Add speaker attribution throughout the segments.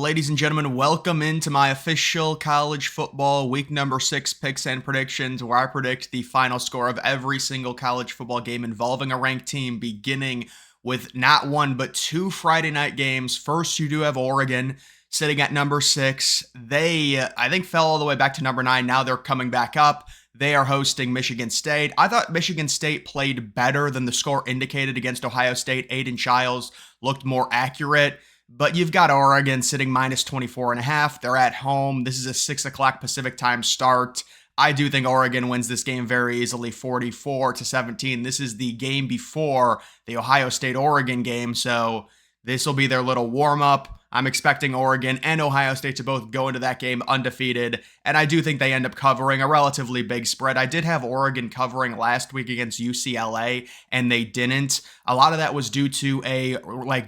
Speaker 1: Ladies and gentlemen, welcome into my official college football week number 6 picks and predictions, where I predict the final score of every single college football game involving a ranked team, beginning with not one but two Friday night games. First, you do have Oregon sitting at number 6. They, I think, fell all the way back to number 9. Now they're coming back up. They are hosting Michigan State. I thought Michigan State played better than the score indicated against Ohio State. Aiden Childs looked more accurate. But you've got Oregon sitting minus 24.5. They're at home. This is a 6 o'clock Pacific time start. I do think Oregon wins this game very easily, 44-17. This is the game before the Ohio State-Oregon game, so this will be their little warm-up. I'm expecting Oregon and Ohio State to both go into that game undefeated, and I do think they end up covering a relatively big spread. I did have Oregon covering last week against UCLA, and they didn't. A lot of that was due to a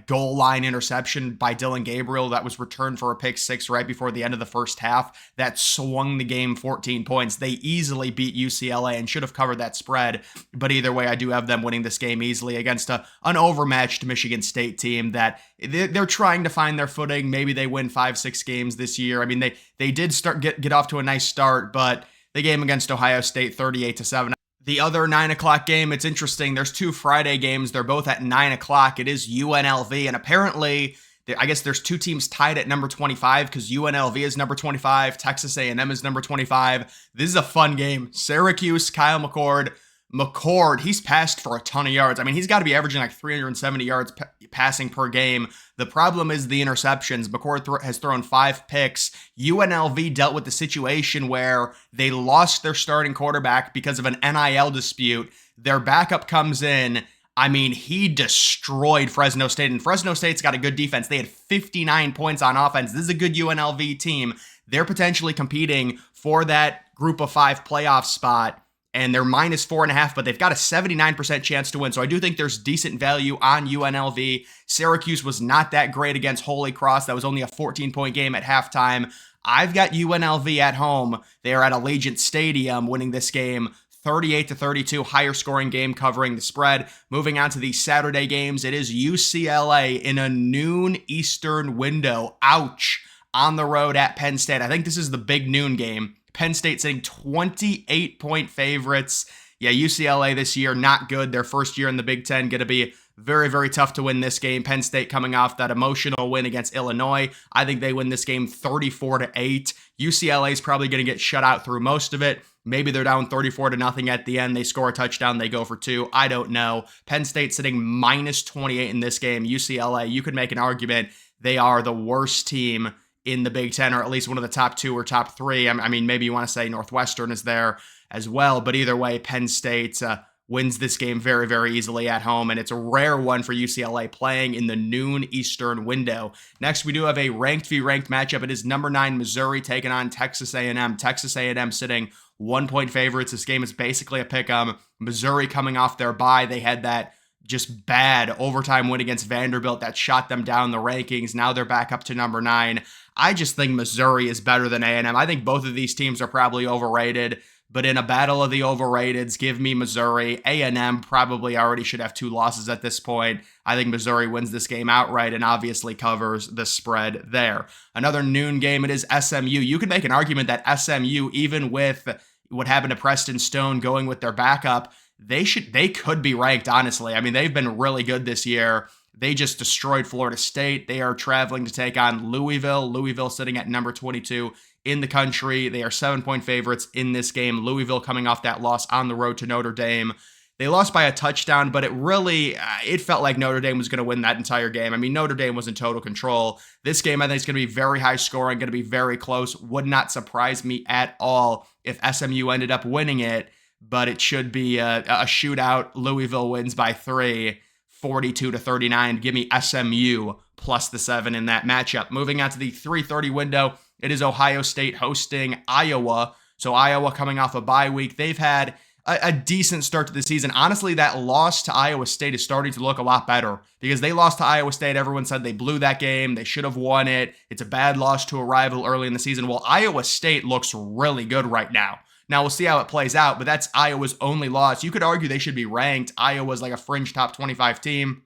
Speaker 1: goal line interception by Dylan Gabriel that was returned for a pick six right before the end of the first half that swung the game 14 points. They easily beat UCLA and should have covered that spread, but either way, I do have them winning this game easily against an overmatched Michigan State team that they're trying to find their footing. Maybe they win 5-6 games this year. I mean, they did get off to a nice start, but the game against Ohio State 38-7. The other 9 o'clock game, it's interesting. There's two Friday games. They're both at 9 o'clock. It is UNLV, and apparently, I guess there's two teams tied at number 25 because UNLV is number 25, Texas A&M is number 25. This is a fun game. Syracuse, Kyle McCord, he's passed for a ton of yards. I mean, he's got to be averaging like 370 yards passing per game. The problem is the interceptions. McCord has thrown 5 picks. UNLV dealt with the situation where they lost their starting quarterback because of an NIL dispute. Their backup comes in. I mean, he destroyed Fresno State, and Fresno State's got a good defense. They had 59 points on offense. This is a good UNLV team. They're potentially competing for that group of 5 playoff spot. And they're minus 4.5, but they've got a 79% chance to win. So I do think there's decent value on UNLV. Syracuse was not that great against Holy Cross. That was only a 14-point game at halftime. I've got UNLV at home. They are at Allegiant Stadium winning this game 38-32, higher scoring game covering the spread. Moving on to the Saturday games, it is UCLA in a noon Eastern window. Ouch. On the road at Penn State. I think this is the big noon game. Penn State sitting 28-point favorites. Yeah, UCLA this year, not good. Their first year in the Big Ten, going to be very, very tough to win this game. Penn State coming off that emotional win against Illinois. I think they win this game 34-8. UCLA is probably going to get shut out through most of it. Maybe they're down 34-0 at the end. They score a touchdown. They go for 2. I don't know. Penn State sitting minus 28 in this game. UCLA, you could make an argument they are the worst team in the Big Ten, or at least one of the top 2 or top 3. I mean, maybe you want to say Northwestern is there as well, but either way, Penn State wins this game very, very easily at home, and it's a rare one for UCLA playing in the noon Eastern window. Next, we do have a ranked v. ranked matchup. It is number 9 Missouri taking on Texas A&M. Texas A&M sitting 1-point favorites. This game is basically a pick-'em. Missouri coming off their bye. They had that just bad overtime win against Vanderbilt that shot them down the rankings. Now they're back up to number 9. I just think Missouri is better than A&M. I think both of these teams are probably overrated, but in a battle of the overrateds, give me Missouri. A&M probably already should have 2 losses at this point. I think Missouri wins this game outright and obviously covers the spread there. Another noon game, it is SMU. You could make an argument that SMU, even with what happened to Preston Stone going with their backup, they could be ranked, honestly. I mean, they've been really good this year. They just destroyed Florida State. They are traveling to take on Louisville. Louisville sitting at number 22 in the country. They are 7-point favorites in this game. Louisville coming off that loss on the road to Notre Dame. They lost by a touchdown, but it felt like Notre Dame was going to win that entire game. I mean, Notre Dame was in total control. This game, I think, is going to be very high scoring, going to be very close. Would not surprise me at all if SMU ended up winning it, but it should be a shootout. Louisville wins by 3. 42-39. Give me SMU plus the 7 in that matchup. Moving on to the 3:30 window, it is Ohio State hosting Iowa. So Iowa coming off a bye week. They've had a decent start to the season. Honestly, that loss to Iowa State is starting to look a lot better because they lost to Iowa State. Everyone said they blew that game. They should have won it. It's a bad loss to a rival early in the season. Well, Iowa State looks really good right now. Now, we'll see how it plays out, but that's Iowa's only loss. You could argue they should be ranked. Iowa's like a fringe top 25 team.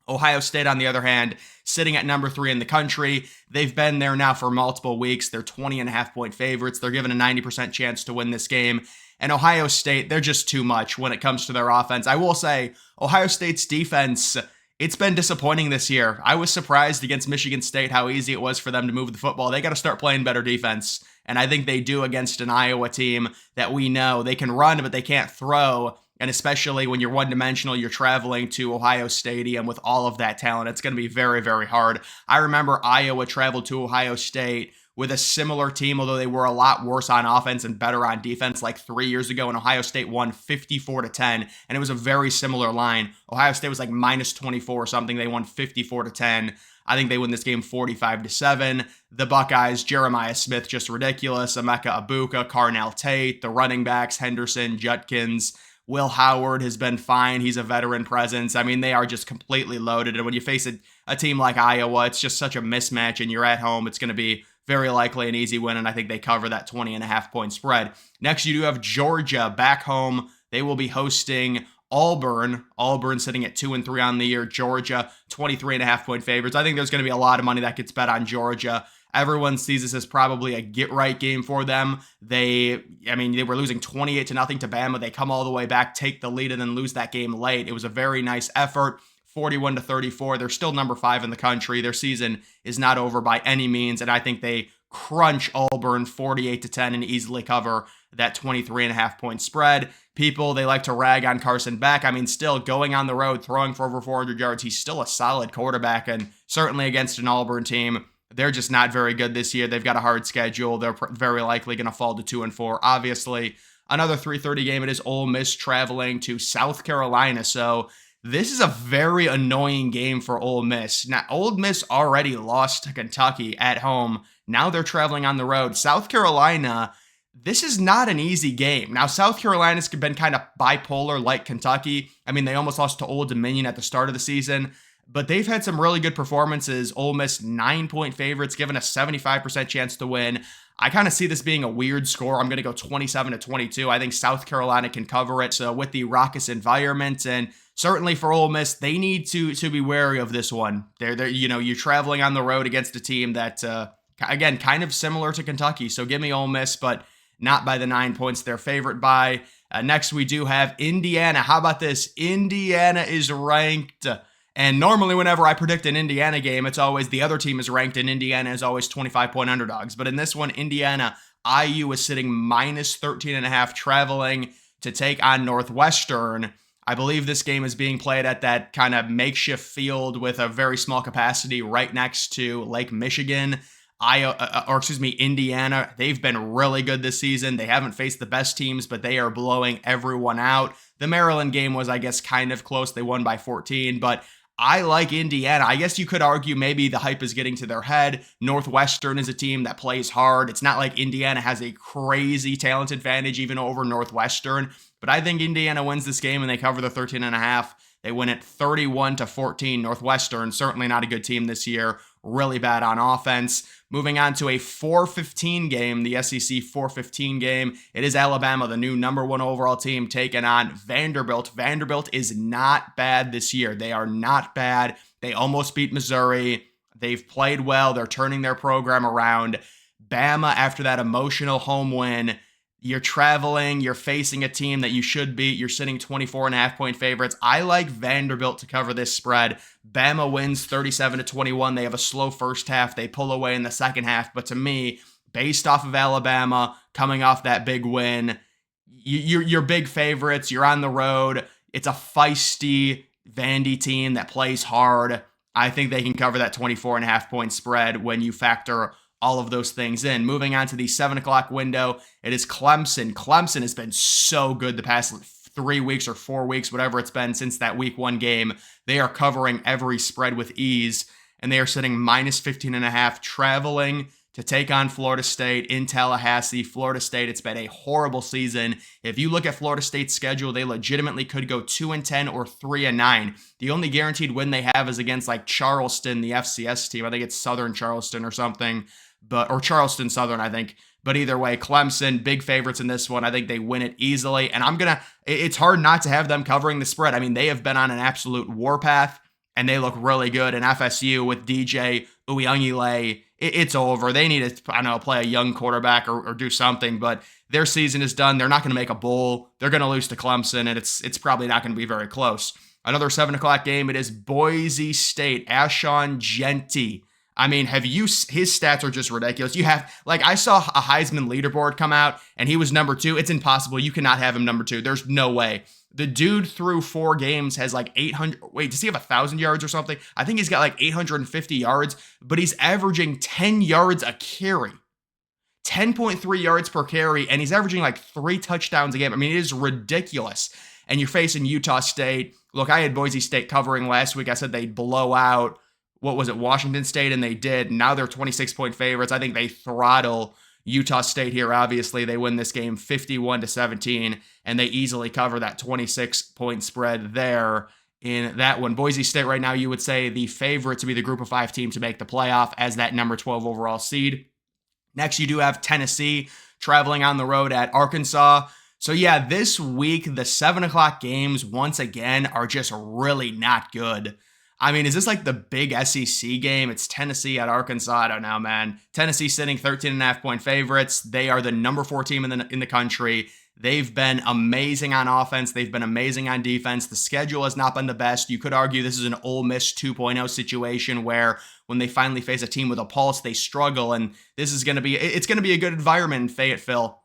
Speaker 1: Ohio State, on the other hand, sitting at number 3 in the country. They've been there now for multiple weeks. They're 20.5-point favorites. They're given a 90% chance to win this game. And Ohio State, they're just too much when it comes to their offense. I will say, Ohio State's defense, it's been disappointing this year. I was surprised against Michigan State how easy it was for them to move the football. They got to start playing better defense. And I think they do against an Iowa team that we know they can run, but they can't throw. And especially when you're one-dimensional, you're traveling to Ohio Stadium with all of that talent. It's going to be very, very hard. I remember Iowa traveled to Ohio State with a similar team, although they were a lot worse on offense and better on defense like 3 years ago, and Ohio State won 54-10, and it was a very similar line. Ohio State was like minus 24 or something. They won 54-10. I think they win this game 45-7. The Buckeyes, Jeremiah Smith, just ridiculous. Emeka Ibuka, Carnell Tate, the running backs, Henderson, Judkins, Will Howard has been fine. He's a veteran presence. I mean, they are just completely loaded. And when you face a team like Iowa, it's just such a mismatch, and you're at home. It's going to be very likely an easy win, and I think they cover that 20.5-point spread. Next, you do have Georgia back home. They will be hosting Auburn. Auburn sitting at 2-3 on the year. Georgia, 23.5-point favorites. I think there's going to be a lot of money that gets bet on Georgia. Everyone sees this as probably a get-right game for them. They were losing 28-0 to Bama. They come all the way back, take the lead, and then lose that game late. It was a very nice effort, 41-34. They're still number 5 in the country. Their season is not over by any means, and I think they crunch Auburn 48-10 and easily cover that 23.5-point spread. People, they like to rag on Carson Beck. I mean, still going on the road, throwing for over 400 yards. He's still a solid quarterback, and certainly against an Auburn team, they're just not very good this year. They've got a hard schedule. They're very likely going to fall to 2-4. Obviously, another 3:30 game. It is Ole Miss traveling to South Carolina. So this is a very annoying game for Ole Miss. Now, Ole Miss already lost to Kentucky at home. Now they're traveling on the road. South Carolina, this is not an easy game. Now, South Carolina's been kind of bipolar like Kentucky. I mean, they almost lost to Old Dominion at the start of the season, but they've had some really good performances. Ole Miss, 9-point favorites, given a 75% chance to win. I kind of see this being a weird score. I'm going to go 27-22. I think South Carolina can cover it. So with the raucous environment, and certainly for Ole Miss, they need to be wary of this one. You're traveling on the road against a team that, again, kind of similar to Kentucky. So give me Ole Miss, but not by the 9 points they're favored by. Next, we do have Indiana. How about this? Indiana is ranked. And normally whenever I predict an Indiana game, it's always the other team is ranked, and Indiana is always 25-point underdogs. But in this one, Indiana, IU is sitting minus 13.5, traveling to take on Northwestern. I believe this game is being played at that kind of makeshift field with a very small capacity right next to Lake Michigan. Indiana, they've been really good this season. They haven't faced the best teams, but they are blowing everyone out. The Maryland game was, I guess, kind of close. They won by 14, but I like Indiana. I guess you could argue maybe the hype is getting to their head. Northwestern is a team that plays hard. It's not like Indiana has a crazy talent advantage even over Northwestern, but I think Indiana wins this game and they cover the 13.5. They win it 31-14. Northwestern, certainly not a good team this year. Really bad on offense. Moving on to a 4:15 game, the SEC 4:15 game. It is Alabama, the new number 1 overall team, taking on Vanderbilt. Vanderbilt is not bad this year. They are not bad. They almost beat Missouri. They've played well. They're turning their program around. Bama, after that emotional home win, you're traveling, you're facing a team that you should beat. You're sitting 24.5-point favorites. I like Vanderbilt to cover this spread. Bama wins 37-21. They have a slow first half. They pull away in the second half. But to me, based off of Alabama coming off that big win, you're big favorites. You're on the road. It's a feisty Vandy team that plays hard. I think they can cover that 24.5-point spread when you factor all of those things in. Moving on to the 7 o'clock window, it is Clemson. Clemson has been so good the past 3 weeks or 4 weeks, whatever it's been since that week 1 game. They are covering every spread with ease, and they are sitting minus 15.5, traveling to take on Florida State in Tallahassee. Florida State, it's been a horrible season. If you look at Florida State's schedule, they legitimately could go 2-10 or 3-9. The only guaranteed win they have is against like Charleston, the FCS team. I think it's Southern Charleston or something. Or Charleston Southern, I think. But either way, Clemson, big favorites in this one. I think they win it easily. And it's hard not to have them covering the spread. I mean, they have been on an absolute warpath. and they look really good. And FSU with DJ Uyunglele, it's over. They need to, I don't know, play a young quarterback or do something, but their season is done. They're not going to make a bowl. They're going to lose to Clemson, and it's probably not going to be very close. Another 7 o'clock game, it is Boise State, Ashon Jeanty. I mean, his stats are just ridiculous. I saw a Heisman leaderboard come out, and he was number 2. It's impossible. You cannot have him number 2. There's no way. The dude through 4 games has like 800. Wait, does he have 1,000 yards or something? I think he's got like 850 yards, but he's averaging 10 yards a carry. 10.3 yards per carry, and he's averaging like 3 touchdowns a game. I mean, it is ridiculous. And you're facing Utah State. Look, I had Boise State covering last week. I said they'd blow out, Washington State, and they did. Now they're 26-point favorites. I think they throttle Utah State here. Obviously, they win this game 51-17, and they easily cover that 26-point spread there in that one. Boise State right now, you would say the favorite to be the group of 5 team to make the playoff as that number 12 overall seed. Next, you do have Tennessee traveling on the road at Arkansas. So yeah, this week, the 7 o'clock games, once again, are just really not good. I mean, is this like the big SEC game? It's Tennessee at Arkansas. I don't know, man. Tennessee sitting 13.5-point favorites. They are the number 4 team in the country. They've been amazing on offense. They've been amazing on defense. The schedule has not been the best. You could argue this is an Ole Miss 2.0 situation where when they finally face a team with a pulse, they struggle. And this is going to be, it's going to be a good environment in Fayetteville.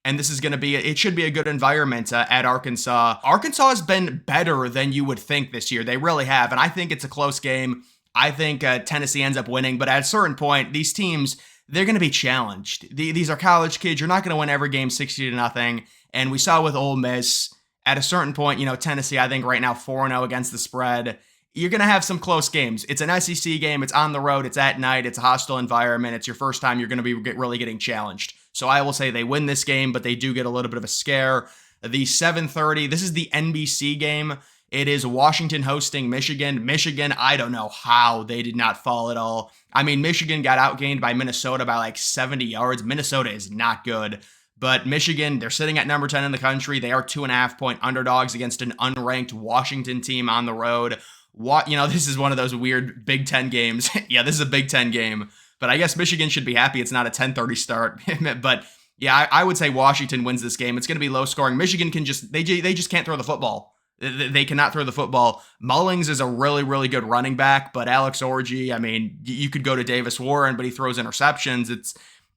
Speaker 1: And this is going to be, it should be a good environment at Arkansas. Arkansas has been better than you would think this year. They really have. And I think it's a close game. I think Tennessee ends up winning. But at a certain point, these teams, they're going to be challenged. These are college kids. You're not going to win every game 60-0. And we saw with Ole Miss, at a certain point, Tennessee, I think right now 4-0 against the spread. You're going to have some close games. It's an SEC game. It's on the road. It's at night. It's a hostile environment. It's your first time you're going to be really getting challenged. So I will say they win this game, but they do get a little bit of a scare. The 7:30, this is the NBC game. It is Washington hosting Michigan. Michigan, I don't know how they did not fall at all. I mean, Michigan got outgained by Minnesota by like 70 yards. Minnesota is not good. But Michigan, they're sitting at number 10 in the country. They are 2.5-point underdogs against an unranked Washington team on the road. This is one of those weird Big Ten games. Yeah, this is a Big Ten game. But I guess Michigan should be happy it's not a 10:30 start. But yeah, I would say Washington wins this game. It's going to be low scoring. Michigan can they just can't throw the football. They cannot throw the football. Mullings is a really, really good running back, but Alex Orji, I mean, you could go to Davis Warren, but he throws interceptions.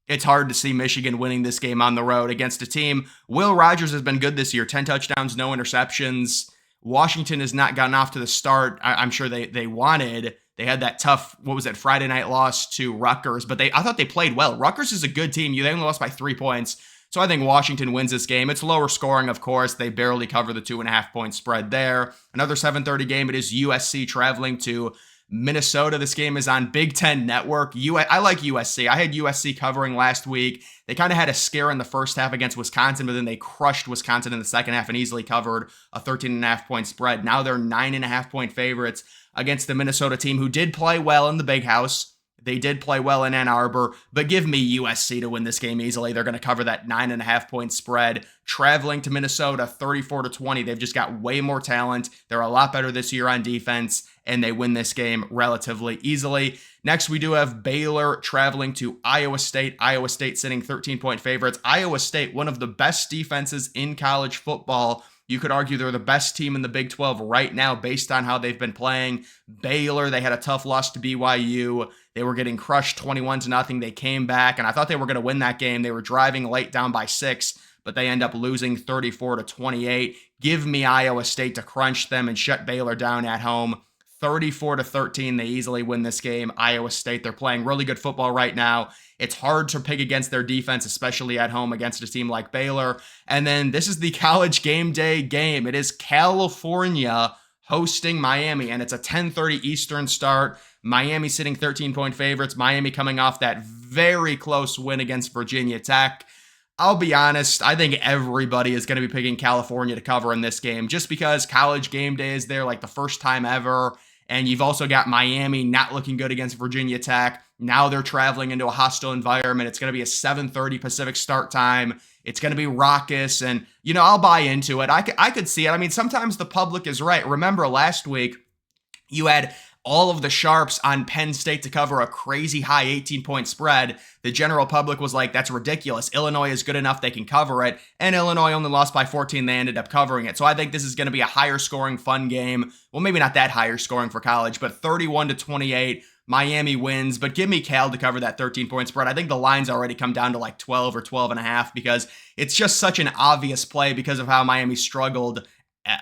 Speaker 1: It's hard to see Michigan winning this game on the road against a team. Will Rogers has been good this year. 10 touchdowns, no interceptions. Washington has not gotten off to the start I'm sure they wanted. They had that tough, Friday night loss to Rutgers, but I thought they played well. Rutgers is a good team. They only lost by 3 points. So I think Washington wins this game. It's lower scoring, of course. They barely cover the 2.5-point spread there. Another 7:30 game. It is USC traveling to Minnesota. This game is on Big Ten Network. I like USC. I had USC covering last week. They kind of had a scare in the first half against Wisconsin, but then they crushed Wisconsin in the second half and easily covered a 13.5-point spread. Now they're 9.5-point favorites against the Minnesota team who did play well in the Big House. They did play well in Ann Arbor, but give me USC to win this game easily. They're going to cover that 9.5-point spread. Traveling to Minnesota 34-20. They've just got way more talent. They're a lot better this year on defense, and they win this game relatively easily. Next, we do have Baylor traveling to Iowa State. Iowa State sitting 13-point favorites. Iowa State, one of the best defenses in college football. You could argue they're the best team in the Big 12 right now based on how they've been playing. Baylor, they had a tough loss to BYU. They were getting crushed 21-0. They came back, and I thought they were going to win that game. They were driving late down by 6, but they end up losing 34-28. Give me Iowa State to crunch them and shut Baylor down at home. 34-13, they easily win this game. Iowa State, they're playing really good football right now. It's hard to pick against their defense, especially at home against a team like Baylor. And then this is the college game day game. It is California hosting Miami, and it's a 10:30 Eastern start. Miami sitting 13-point favorites. Miami coming off that very close win against Virginia Tech. I'll be honest, I think everybody is going to be picking California to cover in this game just because college game day is there like the first time ever. And you've also got Miami not looking good against Virginia Tech. Now they're traveling into a hostile environment. It's going to be a 7:30 Pacific start time. It's going to be raucous. And, I'll buy into it. I could see it. I mean, sometimes the public is right. Remember last week, You had all of the sharps on Penn State to cover a crazy high 18-point spread. The general public was like, that's ridiculous. Illinois is good enough, they can cover it. And Illinois only lost by 14. They ended up covering it. So I think this is going to be a higher scoring, fun game. Well, maybe not that higher scoring for college, but 31-28. Miami wins, but give me Cal to cover that 13-point spread. I think the line's already come down to like 12 or 12 and a half because it's just such an obvious play because of how Miami struggled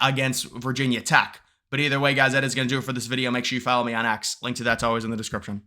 Speaker 1: against Virginia Tech. But either way, guys, that is going to do it for this video. Make sure you follow me on X. Link to that's always in the description.